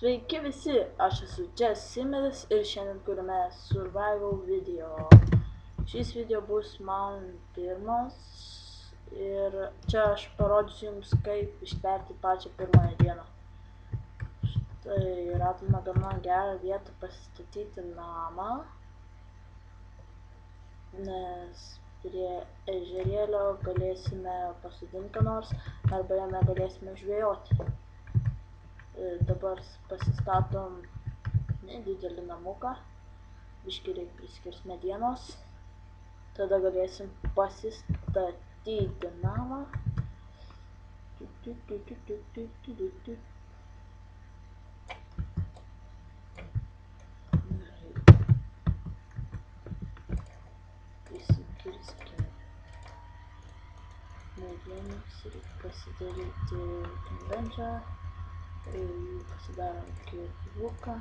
Sveiki visi, aš esu Jess Simeris ir šiandien kuriame survival video. Šis video bus man pirmas ir čia aš parodysiu jums, kaip ištverti pačią pirmąją dieną. Štai radome gana gerą vietą pasistatyti namą, nes prie ežerėlio galėsime pasodinti ką nors arba jame galėsime žvejoti. Dabar pasistatom nedidelį namuką, biškį reikia priskirs medienos, tada galėsim pasistatyti namą. Priskirskime medienos, reikia pasidaryti konvenčią. Pasidarom kirvuką.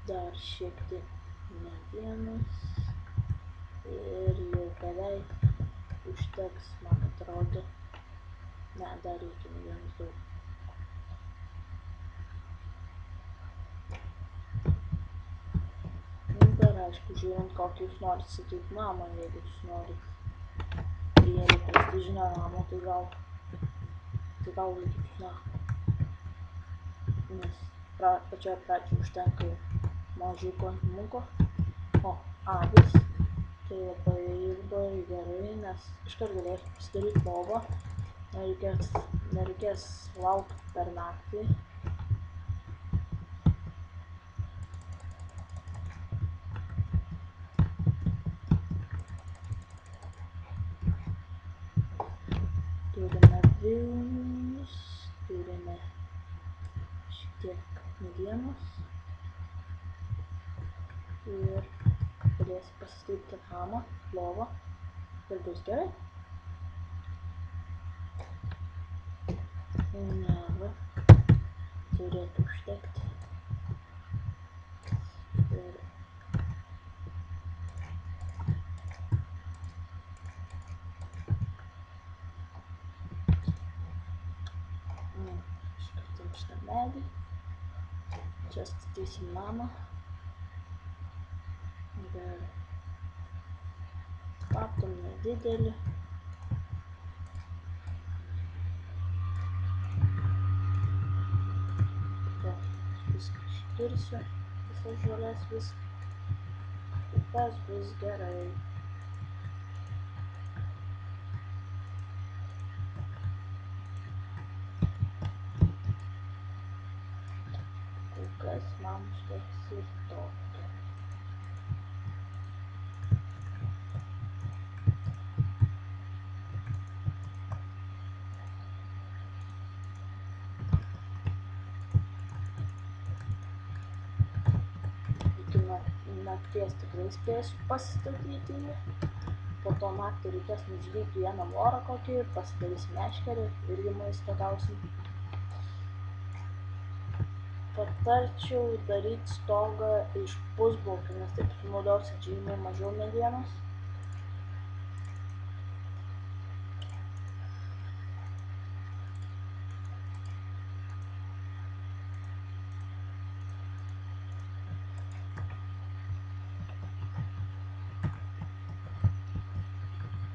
Dar šiek tiek medienos ir jau beveik užteks, man atrodo. Ne, dar reikia medienos daug. Dar aišku, žiūrint, kokį jūs norit statyti namą, jeigu jūs norit prie prestižinio namo, tai gal laikytis namą. Nes pačioje pradžioje užtenka mažiuko namuko. O, avys. Tai labai gerai, nes iškart galėsiu pasidaryti lovą. Nereikės laukti per naktį. Turime vilnius, turime šiek tiek medienos ir galėsiu pasistatyti namą, lovą ir bus gerai. Na, va, turėtų užtekti. Ir iškartam šitą medį. Čia statysim namą. Ir statom nedidelį. Viską iškirsiu, visas žolės, viskas bus gerai. Kol kas man užteks ir tokio. Nakties tikrai spėsiu pasistatyti jį. Po to naktį reikės nužudyti vieną vorą kokį, pasidarysim meškerį, irgi maistą gausim. Patarčiau daryti stogą iš pusblokių, nes taip sunaudosit žymiai mažiau medienos.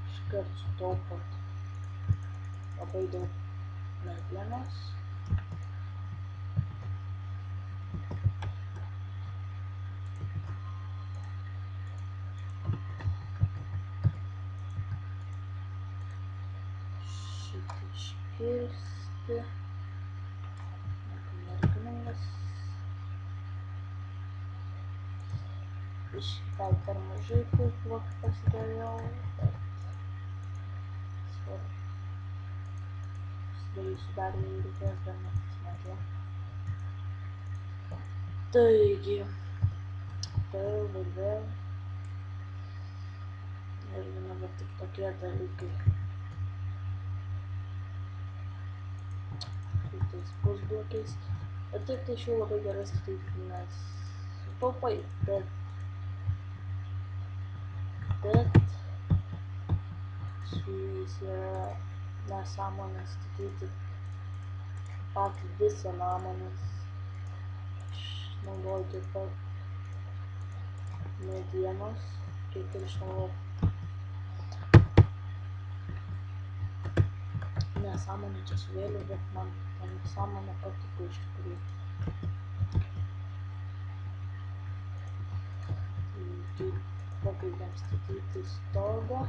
Iškart sutaupot labai daug medienos. Šitą iškirsti. Niekam nereikalingas. Gal per mažai pusblokį pasidariau, bet svarbu. Pasidarysiu dar, jei reikės dar naktis mažiau. Taigi, vėl. Ir žinoma, tik tokie dalykai. Tais pusblokiais. Bet taip tai šių labai gerai statyti, nes sutaupai, bet su jais yra nesąmonė statyti patį visą namą, nes aš naudoju taip pat medienos, kaip ir išnaudoju nesąmonė čia suvėliau, bet man ta nesąmonė patiko iš tikrųjų. Tai pabaigėm statyti stogą,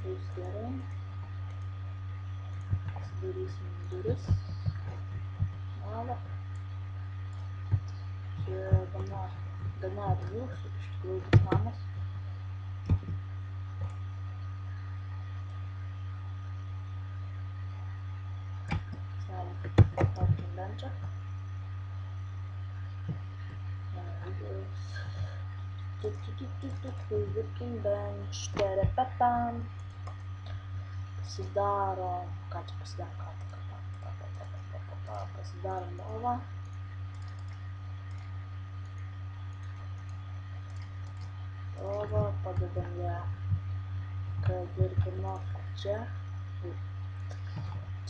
bus gerai. Pasidarysim duris. Na va. Čia gana erdvus, iš tikrųjų tas namas. Parking benchą. Working bench, terepepam. Pasidarom, ką čia pasidarom, pasidarom lovą. Lovą, padedam ją, kad ir kur nors čia.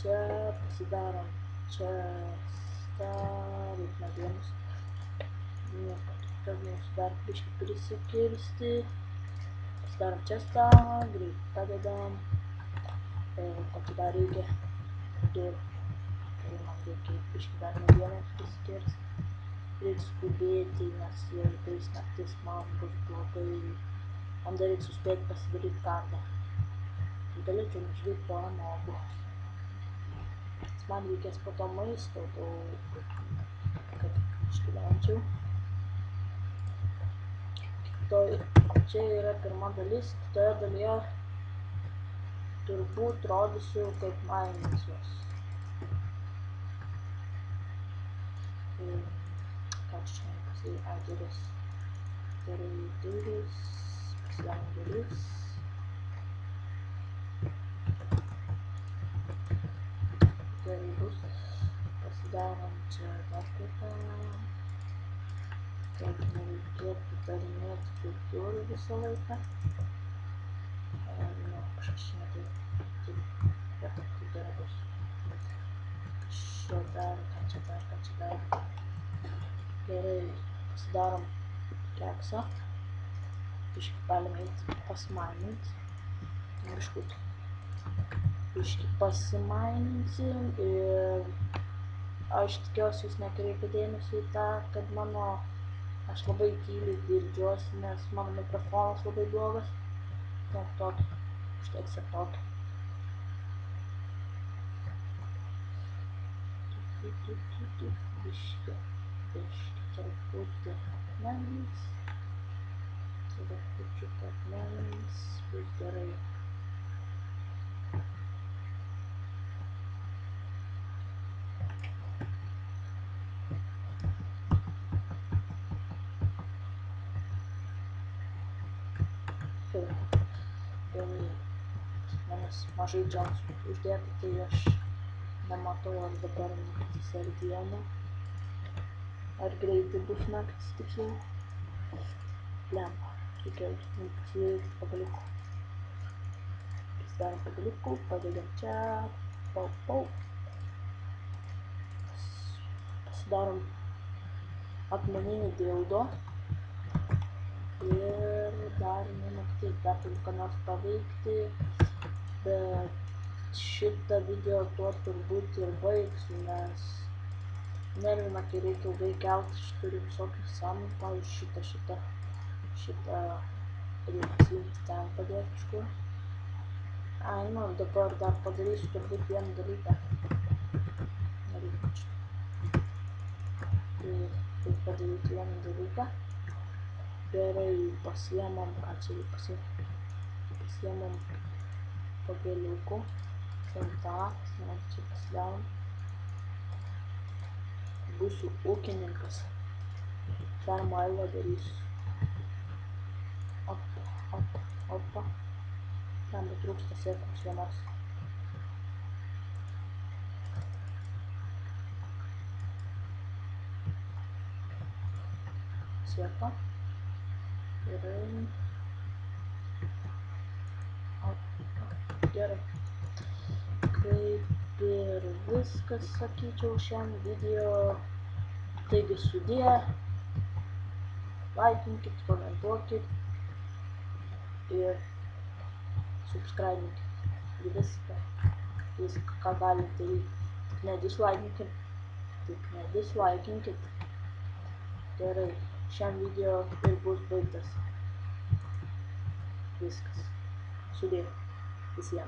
Čia pasidarom, čia stavit medienos. Nieko, kad mūsų dar biškį prisikirsti. Pasidarom čia stavą, greit padedam. Ko čia dar reikia? Durų. Tai man reikia biškį dar medienos prisikirsti. Reikia skubėti, nes jau ateis naktis, man bus blogai. Man dar reikia suspėti pasidaryti kardą. Galėčiau nužudyti porą mobų. Man reikės po to maisto, kad išgyvenčiau. Čia yra pirma dalis, kitoje dalyje turbūt rodysiu, kaip maininsiuos. Ką čia pasirinkti? Duris. Duris. Pasidarom duris. Gerai bus. Pasidarom čia dar kartą. Kad nereikėtų darinėti kaip durų visą laiką. Kažkas čia ne taip. Bet tai gerai bus. Čia dar, ką čia dar. Gerai, pasidarom keksą. Biškį galim eiti pasimaininti. Biškį pasimaininsim ir aš tikiuosi jūs nekreipia dėmesio į tą, kad aš labai tyliai girdžiuosi, nes mano mikrofonas labai blogas. Tiek tokį, užteks ir tokį. Biškį truputį akmenys. Bus gerai. Manęs mažai džiaugsmų uždėta, tai aš nematau, ar dabar naktis ar diena. Ar greitai bus naktis tiksliau. Lempa, reikia nusiveikti pagaliukų. Pasidarom pagaliukų, padedam čia, pau. Pasidarom akmeninį dildo. Ir dar nenaktis, dar turiu ką nors paveikti, bet šitą video tuo turbūt ir baigsiu, nes nervina, kai reikia ilgai kelti, aš turiu visokių samų, pavyzdžiui šitą reikia slinkti ten padėti kažkur. Nu, dabar dar padarysiu turbūt vieną dalyką. Nereikia šitą. Tai padaryti vieną dalyką. Gerai, pasiemam, ką čia reikia pasiemam pagaliukų, tą, čia pasidarom. Būsiu ūkininkas, dar mailą darysiu. Opa. Ten betrūksta sėklos vienos. Sėkla. Gerai. gerai. Kaip ir viskas, sakyčiau, šiam video. Taigi sudie, laikinkit, komentuokit ir subscribinkit. Viską, ką galite daryti. Tik nedislaikinkit. Gerai, šiam video ir bus baigtas. Viskas. Sudie visiems.